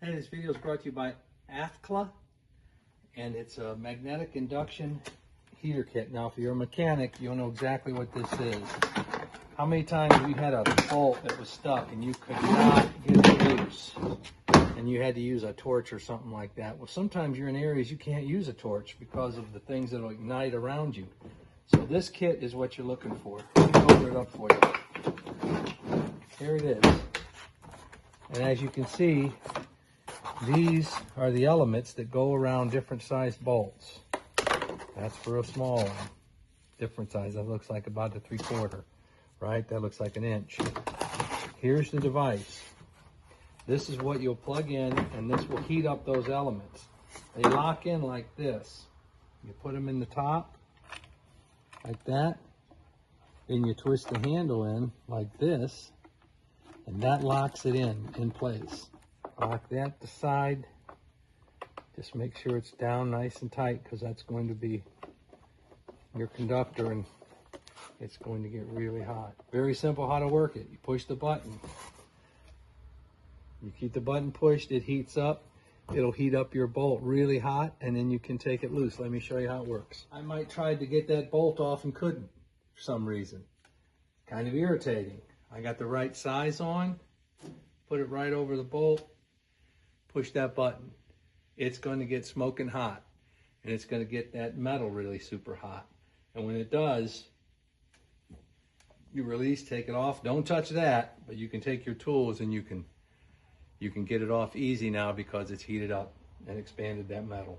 Hey, this video is brought to you by AFCLA, and it's a magnetic induction heater kit. Now, if you're a mechanic, you'll know exactly what this is. How many times have you had a bolt that was stuck and you could not get it loose, and you had to use a torch or something like that? Well, sometimes you're in areas you can't use a torch because of the things that will ignite around you. So this kit is what you're looking for. Let me open it up for you. Here it is. And as you can see, these are the elements that go around different sized bolts. That's for a small one. Different size. That looks like about a 3/4, right? That looks like an inch. Here's the device. This is what you'll plug in, and this will heat up those elements. They lock in like this. You put them in the top, like that. Then you twist the handle in like this, and that locks it in place. Lock that to the side. Just make sure it's down nice and tight, because that's going to be your conductor and it's going to get really hot. Very simple how to work it. You push the button. You keep the button pushed, it heats up. It'll heat up your bolt really hot, and then you can take it loose. Let me show you how it works. I might try to get that bolt off and couldn't for some reason. Kind of irritating. I got the right size on, put it right over the bolt, push that button. It's going to get smoking hot, and it's going to get that metal really super hot. And when it does, you release, take it off. Don't touch that, but you can take your tools and you can get it off easy now because it's heated up and expanded that metal.